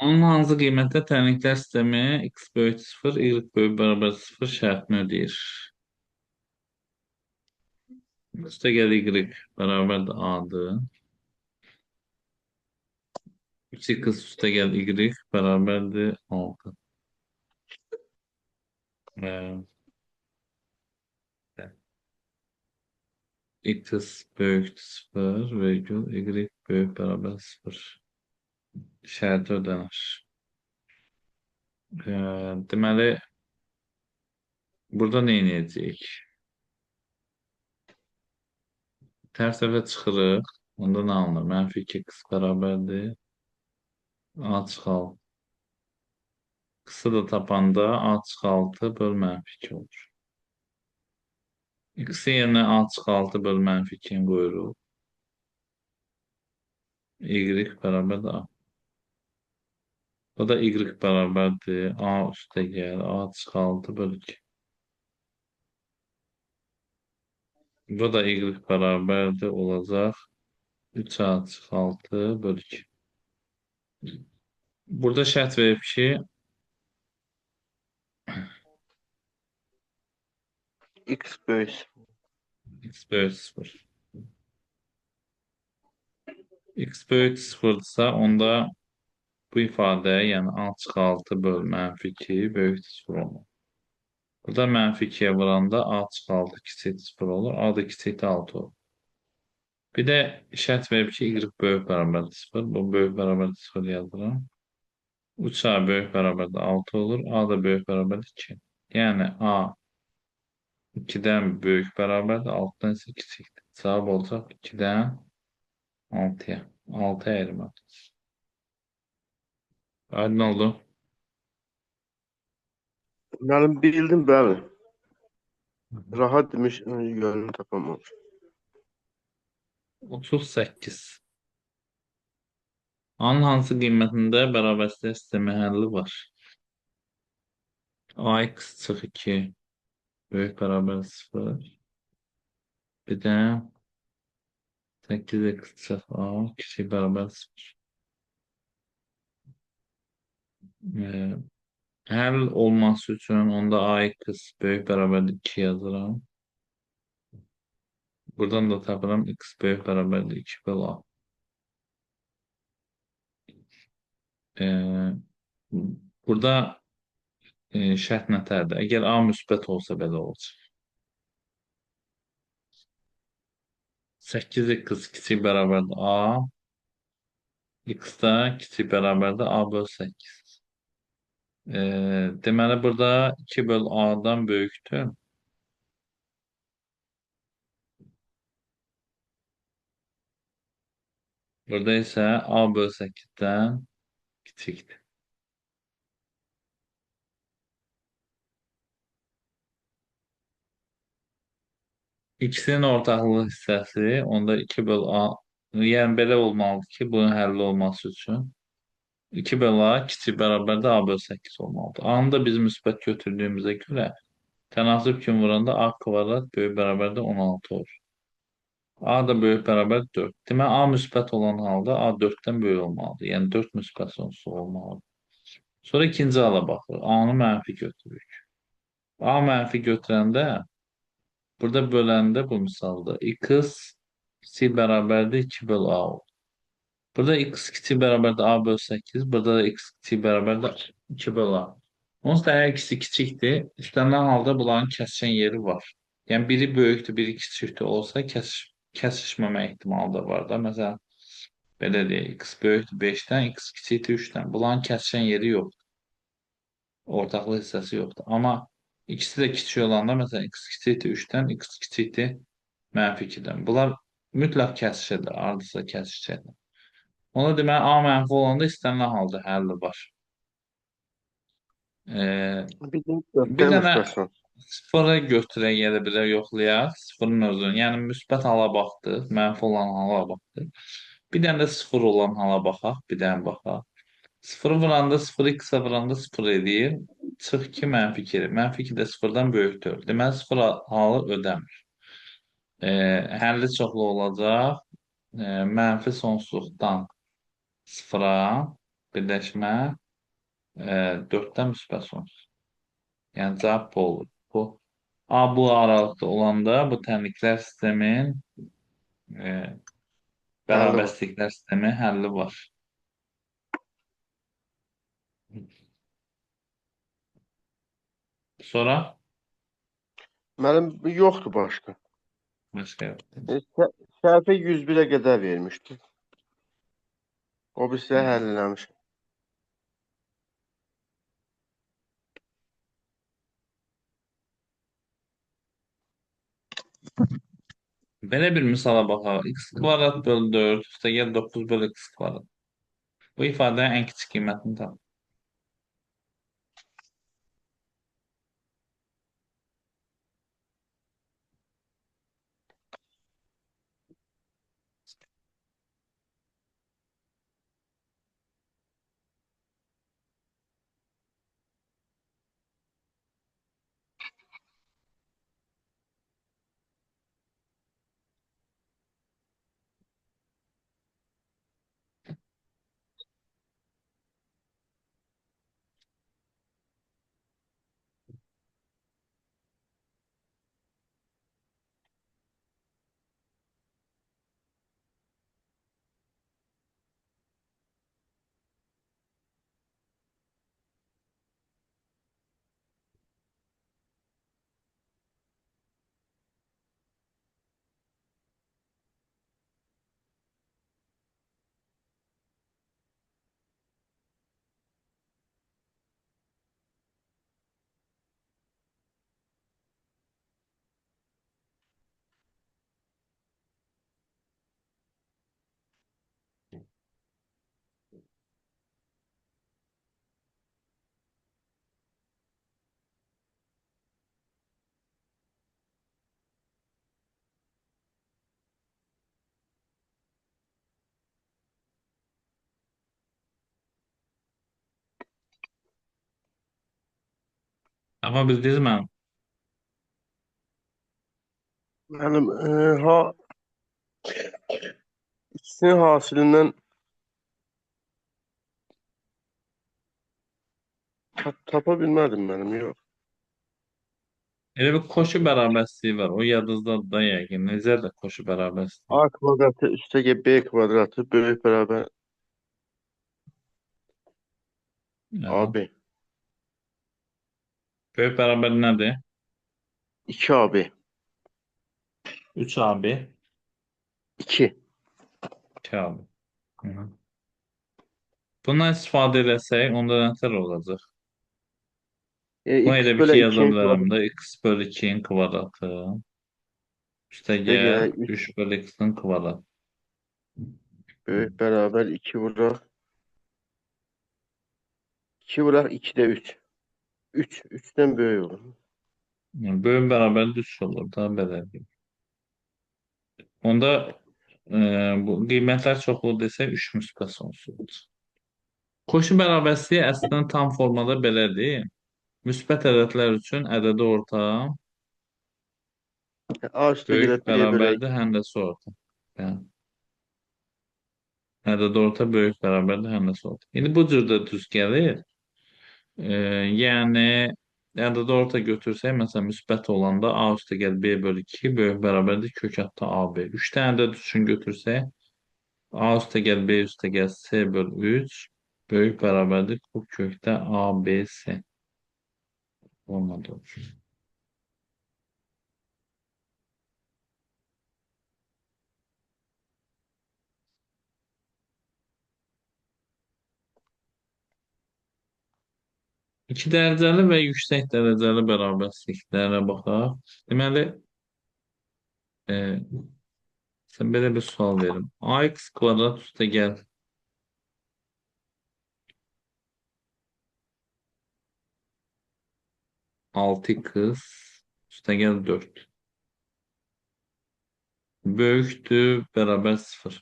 Onun hansı qiymətdə tərənnüklər sistemi x böyük 0, y böyük bərabər 0 şərtini ödəyir? Üstəgəl y bərabərdir a-dır. 3x üstəgəl y bərabərdir 6. X böyük 0 virgül y böyük bərabər 0 şərti ödənir. Deməli, burada nə edəcəyik? Tərs tərəfə çıxırıq. Onda nə alınır? Mənfi 2x bərabərdir. A çıxal. Qısa da tapanda A çıxı 6 böl mənfi 2 olur. X yerinə A çıxı 6 böl mənfi 2 qoyuruq. Y bərabərdir A. Bu da Y bərabərdir. A üstə gəl. A çıxı 6 böl 2. Bu da Y bərabərdir olacaq. 3A çıxı 6 böl 2. Burada şərt verib ki, X böyük. x böyük 0. X böyük 0'dırsa onda bu ifadə, yəni A çıxı 6 böl mənfi 2 böyük 0 olur. Burada mənfi 2'yə vuranda A çıxı 6 kiçik 0 olur. A da kiçik 6 olur. Bir də şərt verib ki, Y böyük bərabərdir 0. Bu böyük bərabərdir 0 yazıram. 3A böyük bərabərdir 6 olur. A da böyük bərabərdir 2. Yəni A 2'dən böyük bərabərdir. 6'dan isə kiçikdir. Cavab olacaq 2'dən 6'ya. 6 əyrilmə. Aydın oldu. Müəllim bildim, bəli. Rahat demiş, yönünü tapamamış. 38. A'nın hansı qiymətində bərabərsizlik sistemi həlli var? AX çıx 2 böyük bərabər 0. Bir də 8x çıx A kiçik bərabər 0. Həll olması üçün onda AX böyük bərabərdir 2 yazıram. Buradan da tapıram x böyük bərabərdir 2 böl A. Burada şərt nətərdir? Əgər A müsbət olsa belə olacaq. 8x kiçik bərabərdir A. X da kiçik bərabərdir A böl 8. Deməli, burada 2 böl A'dan böyükdür. Burada isə A böl 8'dən kiçikdir. X'in ortaqlıq hissəsi onda 2 böl A, yəni belə olmalıdır ki, bunun həlli olması üçün 2 böl A kiçik bərabərdə A böl 8 olmalıdır. A-nı da biz müsbət götürdüyümüzə görə tənasib kimi vuranda A kvadrat böyük bərabərdə 16 olur. A da böyük bərabər 4. Demək, A müsbət olan halda A 4'dən böyük olmalıdır. Yəni 4 müsbət sonsuz olmalıdır. Sonra ikinci hala baxırıq. A-nı mənfi götürürük. A mənfi götürəndə burada böləndə bu misalda x kiçik bərabərdir 2 böl A olur. Burada x kiçik bərabərdir A böl 8. Burada da x kiçik bərabərdir 2 böl A. Onsuz da hər ikisi kiçikdir. İstənilən halda bunların kəsişən yeri var. Yəni biri böyükdür, biri kiçikdir olsa kəsişməmə ehtimalı da var da. Məsələn, belə deyək, x böyükdür 5'dən, x kiçikdir 3'dən. Bunların kəsişən yeri yoxdur. Ortaqlıq hissəsi yoxdur. Amma ikisi də kiçik olanda, məsələn, x kiçikdir 3'dən, x kiçikdir mənfi 2'dən. Bunlar mütləq kəsişirlər, ardısa kəsişəcəklər. Ona deməli, A mənfi olanda istənilən halda həlli var. Bildim, Bir 4'dən dənə müsbət. sıfırı götürək, ya da bir də yoxlayaq. Sıfırın özünü, yəni müsbət hala baxdıq, mənfi olan hala baxdıq. Bir dənə də sıfır olan hala baxaq, bir dənə baxaq. Sıfırı vuranda, sıfırı x-ə vuranda sıfır edir. Çıx 2 mənfi 2. Mənfi 2 də sıfırdan böyükdür. Deməli, sıfır halı ödəmir. Həlli çoxlu olacaq. Mənfi sonsuzluqdan sıfıra birləşmə 4-dən müsbət sonsuz. Yəni cavab bu olur. Bu aralıqda olanda bu tənliklər sistemin e, Həlli var. bərabərsizliklər sistemi həlli var. Sonra Müəllim yoxdur başqa. başqa yox. Səhifə 101-ə qədər vermişdi. O birisi həll eləmiş. Belə bir misala baxaq. X kvadrat bölü 4 üstəgəl 9 bölü x kvadrat. Bu ifadənin ən kiçik qiymətini tap. Amma bildiniz mən Müəllim, ikisinin hasilindən tapa bilmədim mənim, yox. elə bir koşu bərabərsizliyi var. O yadınızdadır da yəqin. Necədir koşu bərabərsizliyi? A kvadratı üstəgəl B kvadratı böyük bərabər Yəni, AB. böyük bərabər nədir? 2AB. 3AB, 2. 2AB. Hı -hı. Bundan istifadə etsək, onda nətər olacaq? Bunu X elə bir bölü ki, yaza 2'nin bilərəm kvadratı da. X bölü 2'nin kvadratı. Üstəgəl üstəgəl 3 3 bölü x-in kvadratı. böyük bərabər 2 vuraq. 2 vuraq 2-də 3. 3. 3'dən böyük olur. Yəni, böyük bərabər düz olur da belə. Onda bu qiymətlər çoxlu desək 3 müsbət sonsuz olur. Koşu bərabərsizliyi əslində tam formada belədir. Müsbət ədədlər üçün ədədi orta A üstəgələ böyük B bölü bərabərdir, həndəsi orta. Yəni, ədədi orta böyük bərabərdir, həndəsi orta. İndi bu cür də düz gəlir. Yəni ədədi orta götürsək, məsələn, müsbət olanda A üstəgəl B bölü 2 böyük bərabərdir kök altı AB. 3 dənə ədəd üçün götürsək, A üstəgəl B üstəgəl C bölü 3 böyük bərabərdir kub kökdə ABC. Olmadı. İki dərəcəli və yüksək dərəcəli bərabərsizliklərə baxaq. Deməli, e, sən belə bir sual verim. AX kvadrat üstəgəl 6x üstəgəl 4 böyükdür, bərabər 0.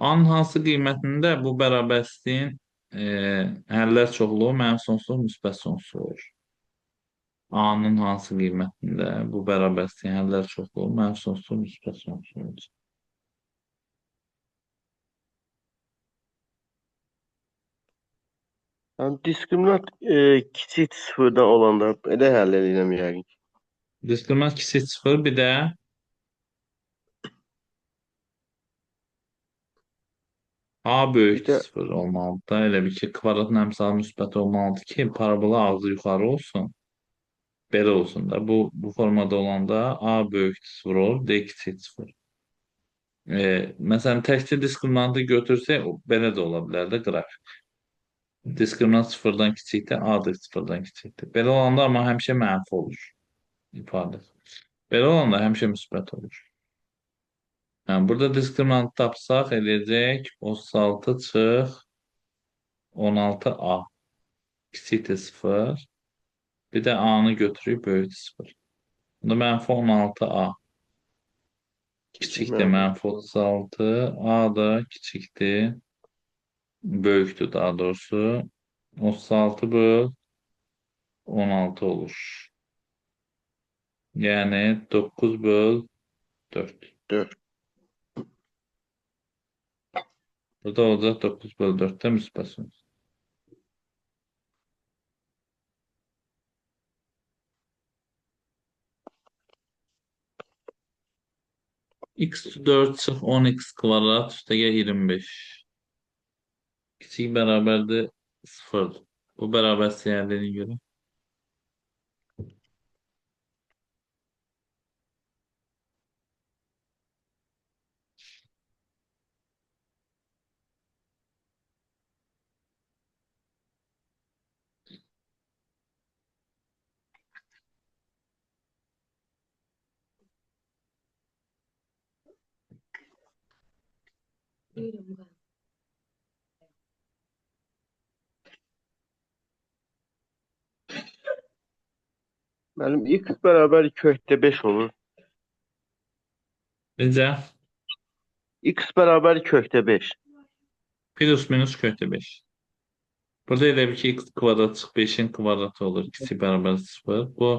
A'nın hansı qiymətində bu bərabərsizliyin həllər çoxluğu mənfi sonsuz, müsbət sonsuz olur? A'nın hansı qiymətində bu bərabərsizliyin həllər çoxluğu mənfi sonsuz, müsbət sonsuz olur? Yəni diskriminant kiçik sıfırdan olanda belə həll edirəm yəqin ki. Diskriminant kiçik sıfır, bir də A Bir böyükdür də sıfır olmalıdır da. Elə bir ki, kvadratın əmsalı müsbət olmalıdır ki, parabola ağzı yuxarı olsun. Belə olsun da. Bu formada olanda A böyükdür sıfır olur, D kiçik sıfır. Məsələn, təkcə diskriminantı götürsək, belə də ola bilər də qrafik. Diskriminant sıfırdan kiçikdir, A da sıfırdan kiçikdir. Belə olanda amma həmişə mənfi olur ifadə. Belə olanda həmişə müsbət olur. Yəni, burada diskriminantı tapsaq eləyəcək 36 çıx 16A kiçikdir sıfır. Bir də A-nı götürüb böyükdür sıfır. Bunda mənfi 16A kiçik kiçikdir mənfi. mənfi 36. A da kiçikdir. Böyükdür daha doğrusu. 36 böl 16 olur. Yəni 9 böl 4. 4. Burada olacaq 9 böl 4-də müsbət sonuc. X4 çıx 10x kvadrat üstəgəl 25. Kiçik bərabərdir 0. Bu bərabər siyahiliyinə görə. Mənim x bərabər kökdə 5 olur. Necə? X bərabər kökdə 5. Plus minus kökdə 5. Burada elə bir ki, x kvadrat çıx 5-in kvadratı olur. Kiçik bərabər 0. Bu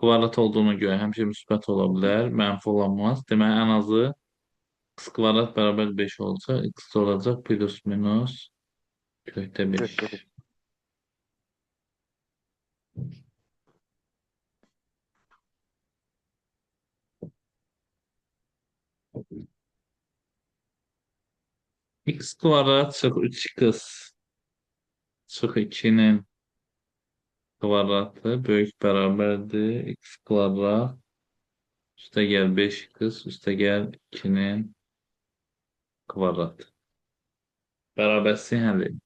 kvadrat olduğuna görə həmişə müsbət ola bilər. Mənfi olamaz. Deməli, ən azı x kvadrat bərabər 5 olacaq. X olacaq plus minus kökdə 5. Kökdə 5. X kvadrat çıx 3x çıx 2-nin kvadratı böyük bərabərdir. X kvadrat üstə gəl 5x üstə gəl 2-nin kvadratı. Bərabərsin həll edin.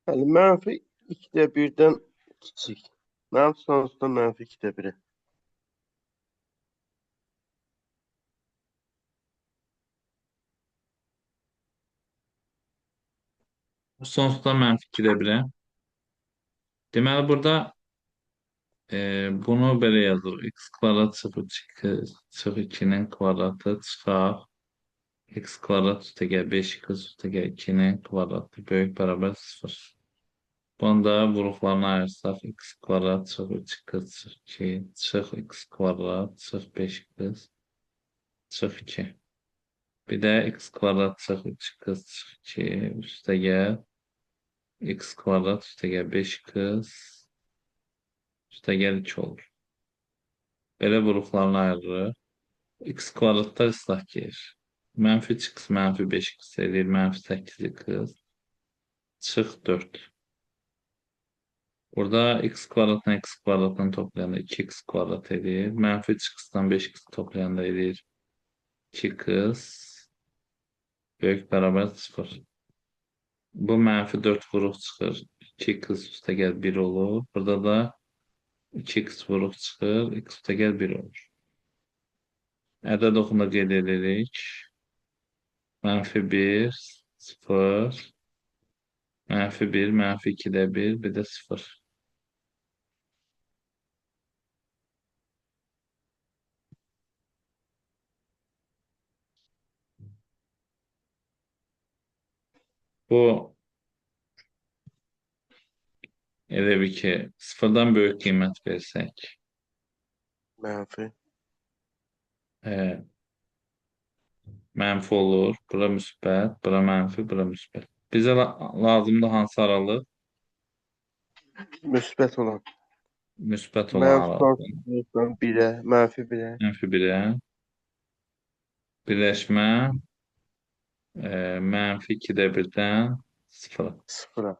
Yəni mənfi 2də 1-dən kiçik. Mənfi sonsuzdan mənfi 2də 1-ə. Sonsuzdan mənfi 2-də 1-ə. Deməli, burada bunu belə yazırıq. X kvadrat çıxı 2-nin kvadratı çıxar. X kvadrat üstəgəl 5x üstəgəl 2-nin kvadratı böyük bərabər 0. Bunu da vuruqlarına ayırsaq x kvadrat çıxı 3x çıxı 2 çıx x kvadrat çıx 5x çıx 2. Bir də x kvadrat çıx 3x çıx 2 üstəgəl x kvadrat üstəgəl 5x üstəgəl 2 olur. Belə vuruqlarını ayırırıq. X kvadratlar ıslah gedir. Mənfi 3x mənfi 5x edir. Mənfi 8x çıx 4. Burada x kvadratla x kvadratını toplayanda 2x kvadrat edir. Mənfi 3x'dan 5x toplayanda edir 2x böyük bərabər 0. Bu mənfi 4 vuruq çıxır. 2x üstəgəl 1 olur. Burada da 2x vuruq çıxır. X üstəgəl 1 olur. Ədəd oxuna qeyd edirik. Mənfi 1, 0, mənfi 1, mənfi 2-də 1, bir də 0. Bu elə bir ki, 0-dan böyük qiymət versək, Mənfi. e, mənfi olur. Bura müsbət, bura mənfi, bura müsbət. Bizə lazımdır hansı aralıq? Müsbət olan. Müsbət olan Mənfi aralıq. sonsuzdan 1-ə, mənfi 1-ə, Mənfi 1-ə birləşmə mənfi 2-də 1-dən 0-a. 0-a.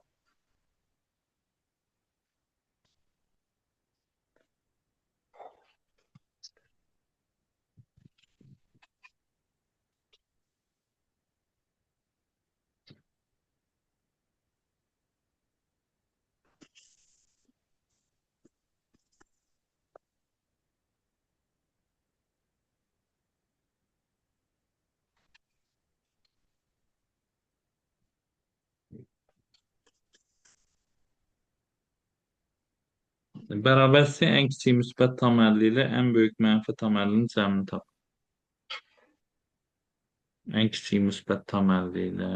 Bərabərsi ən kiçik müsbət tam 50 ilə ən böyük mənfi tam 50-nin cəmini tap. Ən kiçik müsbət tam 50 ilə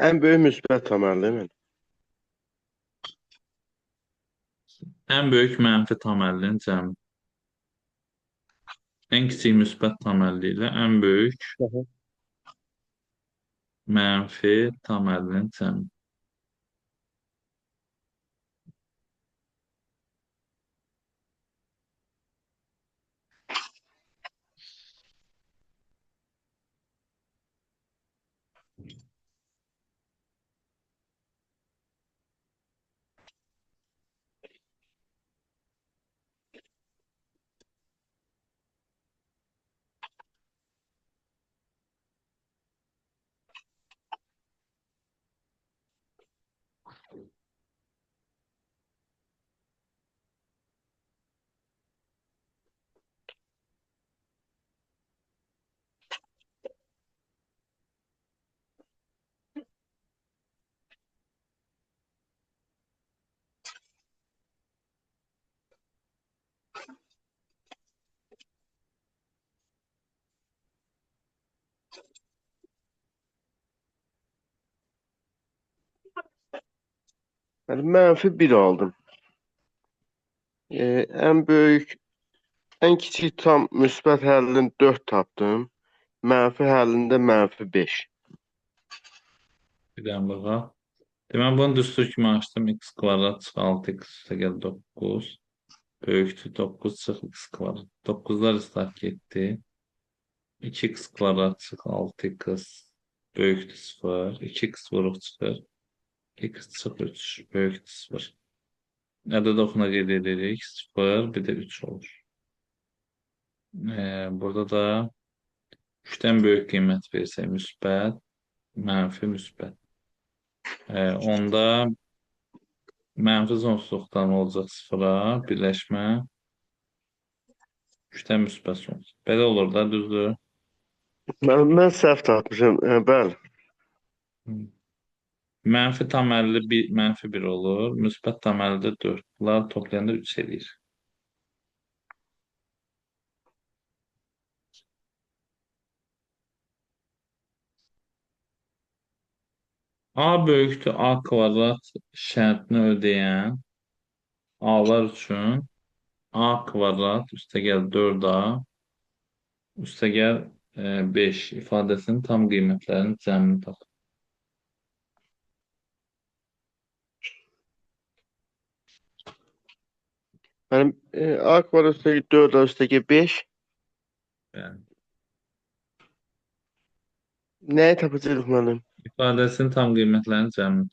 Ən böyük müsbət təməlli. ən böyük mənfi tam 50-nin cəmi. Ən kiçik müsbət tam 50 ilə ən böyük Hı. mənfi tam 50-nin cəmi. Yəni mənfi 1 aldım. Ən böyük, ən kiçik tam müsbət həllini 4 tapdım. Mənfi həllində mənfi 5. Bir dənə baxa. Deməli, bunu düstur kimi açdım. X kvadrat çıx 6x üstə gəl 9. Böyükdür 9 çıx x kvadrat. 9'lar ıslah getdi. 2x kvadrat çıx 6x böyükdür 0. 2x vuruq çıxır. 2x çıx 3 böyükdür 0. Ədəd oxuna qeyd edirik. 0 bir də 3 olur. Burada da 3'dən böyük qiymət versək müsbət, mənfi, müsbət. Onda mənfi sonsuzluqdan olacaq sıfıra, birləşmə 3'dən müsbət sonsuz. Belə olur da, düzdür? Mən səhv tapmışam. Bəli. Mənfi tam 50 bir, mənfi 1 olur. Müsbət tam 50'də 4. Bunlar toplayanda 3 edir. A böyükdür A kvadrat şərtini ödəyən A'lar üçün A kvadrat üstəgəl 4A üstəgəl 5 ifadəsinin tam qiymətlərinin cəmini tapın. Mənim A kvadrat üstəgəl 4 üstəgəl 5. Yəni, Nəyi tapacağıq müəllim? ifadəsinin tam qiymətlərinin cəmini.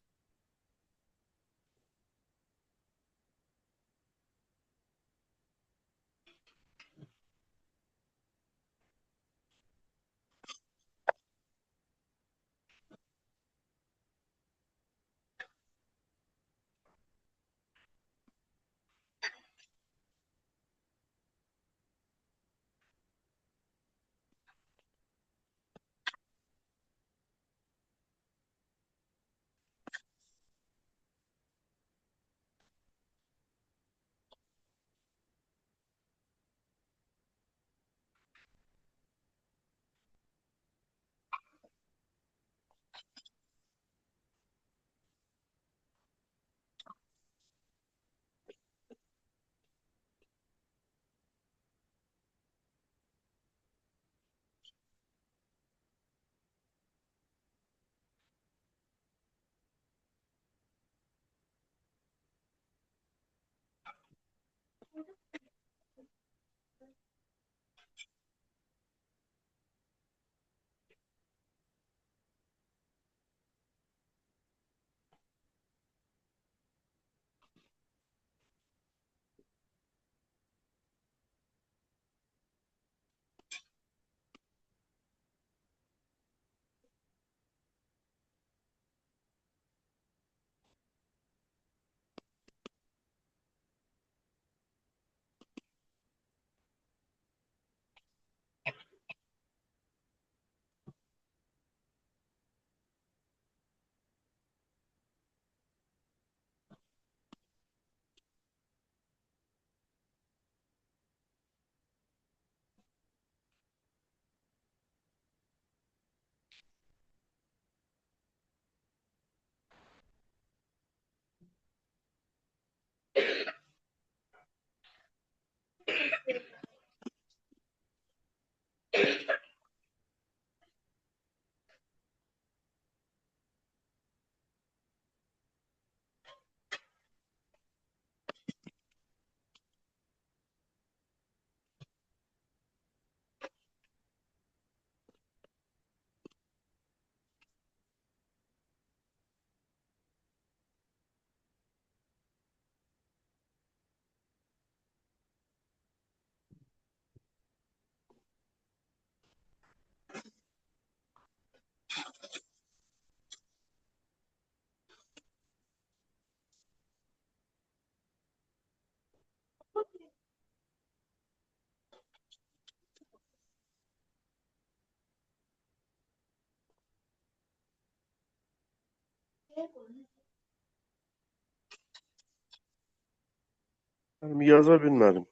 Müəllim, yaza bilmədim.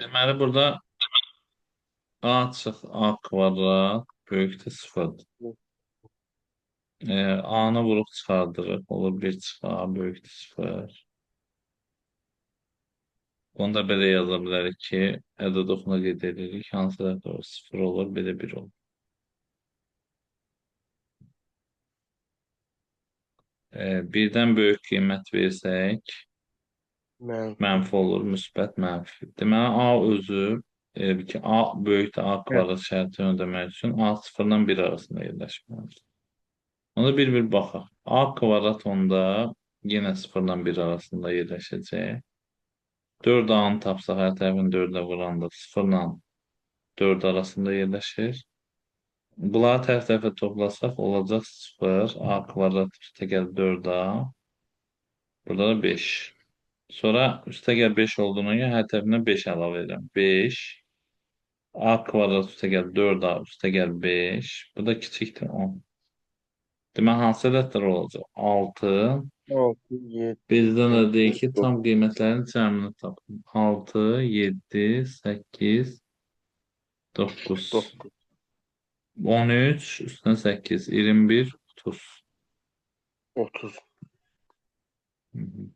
Deməli, burada A açıq A kvadrat böyükdür 0. A-nı vuruq çıxardırıq. Olur 1 çıx A böyükdür 0. Onu da belə yaza bilərik ki, ədəd oxuna qeyd edirik. Hansı da doğru 0 olur, belə 1 olur. Birdən böyük qiymət versək, Mənfi. mənfi olur, müsbət mənfi. Deməli, A özü, ki, A böyükdür A Hə. kvadrat şərtini ödəmək üçün A 0-dan 1 arasında yerləşməlidir. Onda bir-bir baxaq. A kvadrat onda yenə 0-dan 1 arasında yerləşəcək. 4 A'nı tapsaq hər tərəfini 4-ə vuranda 0 ilə 4 arasında yerləşir. Bunları tərəf-tərəfə toplasaq olacaq 0. A kvadrat üstə gəl 4A. Burada da 5. Sonra üstə gəl 5 olduğuna görə hər tərəfinə 5 əlavə edirəm. 5. A kvadrat üstə gəl 4A üstə gəl 5. Bu da kiçikdir 10. Demək hansı ədədlər olacaq? 6. 6, 7, Bizdən də deyir 8, ki, 9. tam qiymətlərin cəmini tapın. 6, 7, 8, 9, 13, üstüne 8, 21, 30. 30. Hı hı.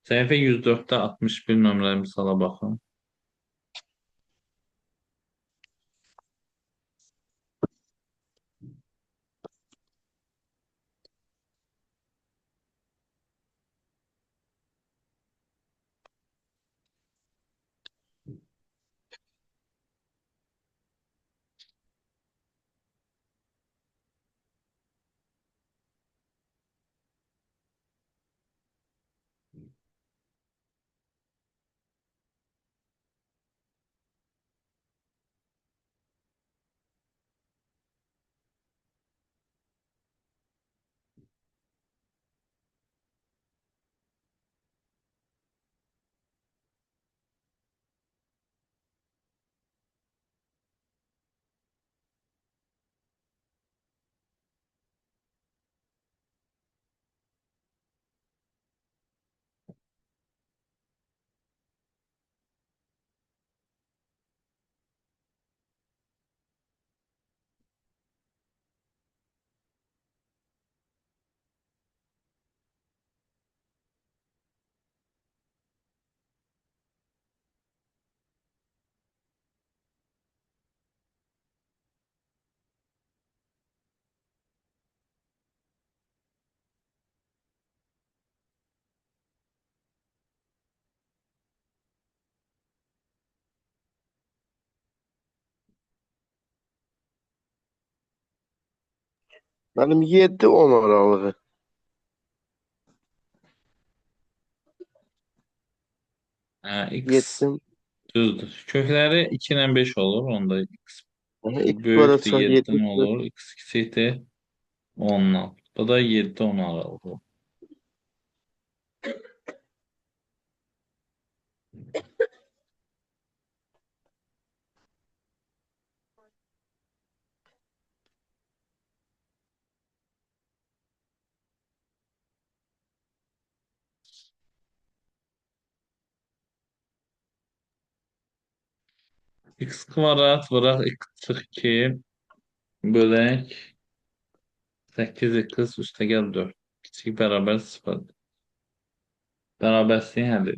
Səhifə 104-də 61 nömrəli misala baxın. Mənim 7, 10 aralığı. X 7. düzdür. Kökləri 2 ilə 5 olur. Onda X X böyükdür kvadrat 7-dən 7. olur. X kiçikdir 10-dan. Bu da 7-10 aralığı. X kvadrat vuraq X çıx 2 bölək 8x üstə gəl 4. Kiçik bərabər 0. Bərabərsizliyin həlli.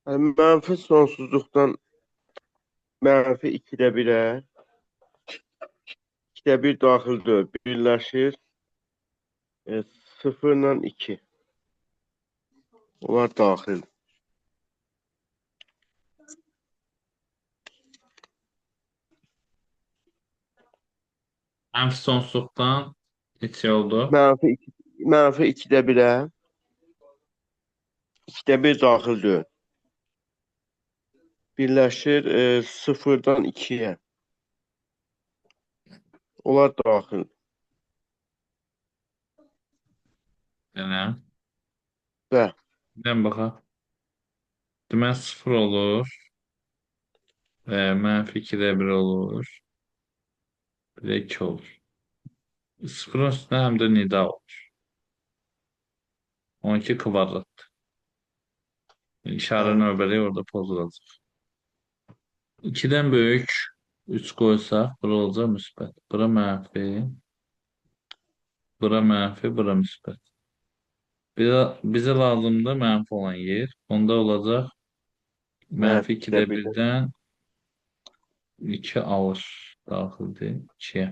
Yəni, mənfi sonsuzluqdan mənfi 2-də 1-ə, 2-də 1 daxildir, birləşir. 0 ilə 2. Onlar daxil. Mənfi sonsuzluqdan neçə oldu? Mənfi 2-də 1-ə, 2-də 1 daxildir. Birləşir 0-dan 2-yə. Onlar daxil. Yəni, Və birdən baxaq. Demək 0 olur. Mənfi 2-də 1 olur. Bir də 2 olur. 0-ın üstünə həm də nida olur. 12 kvadrat. İşarə Bəli. növbəli orada pozulacaq. 2-dən böyük 3 qoysaq, bura olacaq müsbət. Bura mənfi, bura mənfi, bura müsbət. Bizə lazımdır mənfi olan yer. Onda olacaq mənfi Mənfi 2-də 2-də 1-dən 1-dən 2 alır daxildir 2-yə.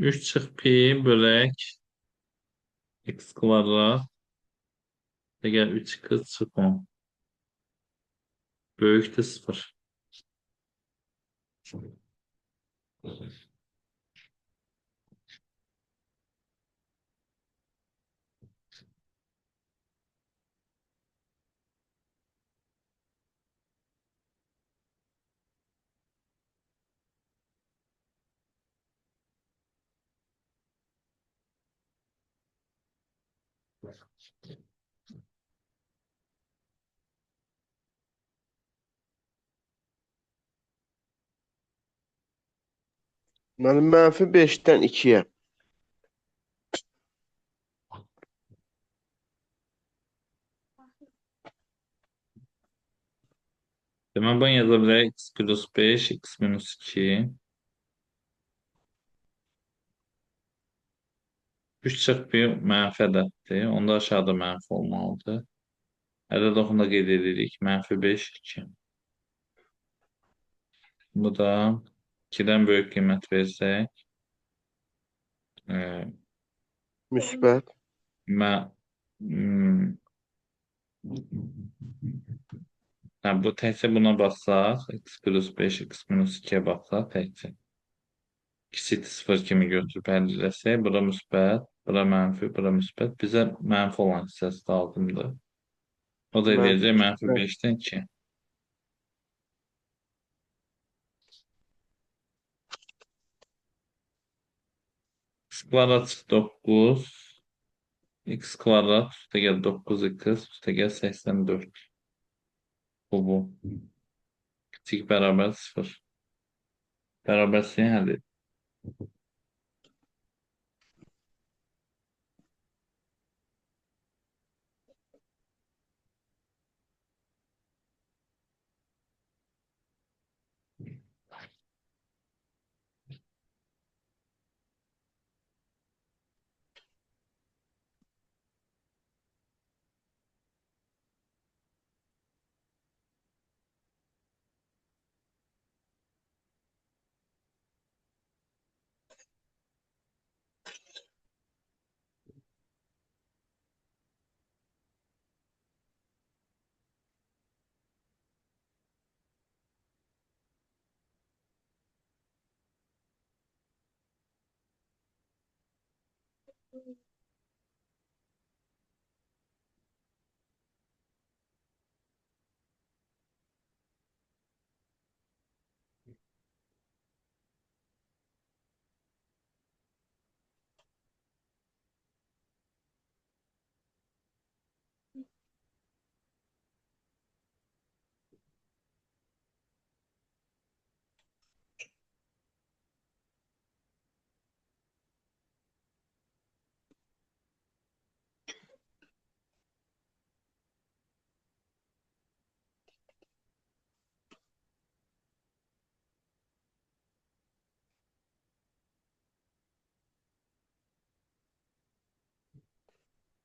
3 çıx pi bölək x kvadrat. Əgər 3x çıx 10. Böyükdür 0. Mənim mənfi 5-dən 2-yə. Demək, bunu yaza bilərək x plus 5, x minus 2. 3 çıx pi mənfi ədəddir. Onda aşağıda mənfi olmalıdır. Ədəd oxunda qeyd edirik. Mənfi 5, 2. Bu da 2-dən böyük qiymət versək. E, Müsbət. mə, hmm, hə, bu təkcə buna baxsaq, x plus 5, x minus 2-yə baxsaq təkcə. Kiçik 0 kimi götürüb həll eləsək, bura müsbət, bura mənfi, bura müsbət. Bizə mənfi olan hissəsi lazımdır. O da Mənfi eləyəcək 2. mənfi 5-dən 2. X kvadrat çıxı 9. X kvadrat üstə gəl 9x üstə gəl 84. Bu. Kiçik bərabər 0. Bərabərsizliyi həll et.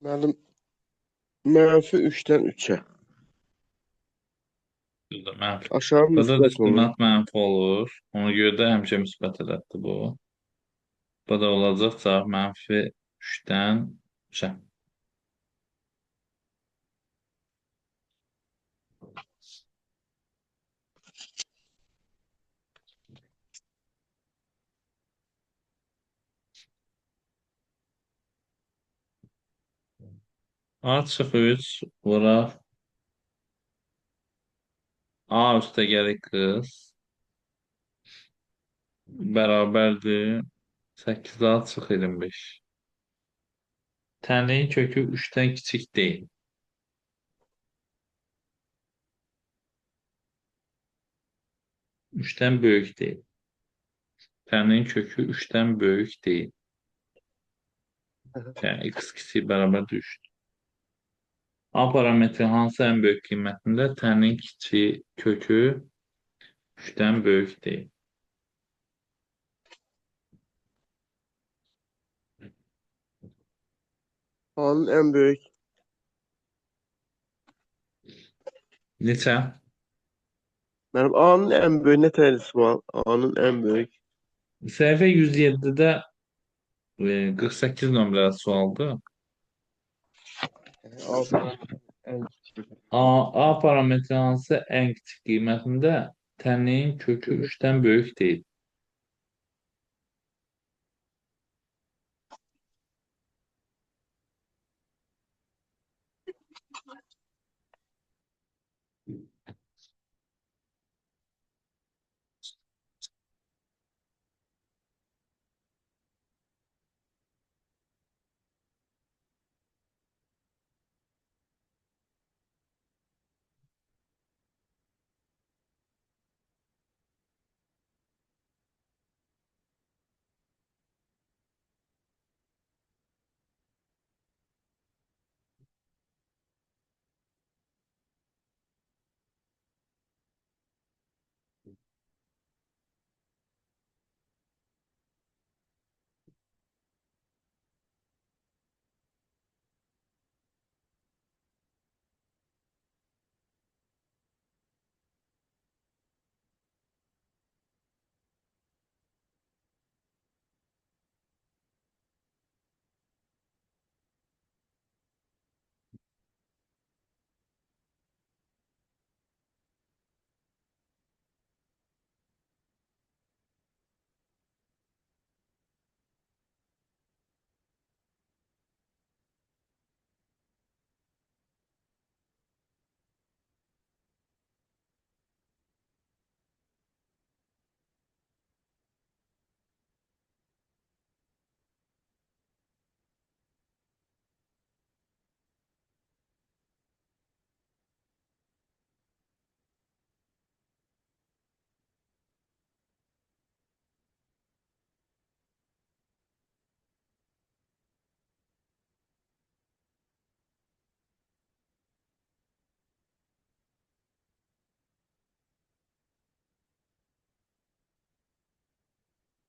Mənim mənfi 3-dən 3-ə. Burada mənfi. Aşağı Burada müsbət olur. diskriminant mənfi olur. Ona görə də həmişə müsbət ədəddir bu. Bu da olacaq cavab mənfi 3-dən 3-ə. A çıxı 3 vuraq. A üstə gəlir qız. Bərabərdir 8 daha çıx 25. Tənliyin kökü 3-dən kiçik deyil. 3-dən böyük deyil. Tənliyin kökü 3-dən böyük deyil. Yəni x kiçik bərabər 3. A parametri hansı ən böyük qiymətində? Tənliyin kiçik kökü 3-dən böyük deyil. A'nın en büyük. Neçə? Benim A'nın en büyük ne tanesi var? A'nın en büyük. Səhifə 107-də 48 nömrəli sualdır. A'nın en küçük. A parametri hansı ən kiçik qiymətində tənliyin kökü 3-dən böyük deyil.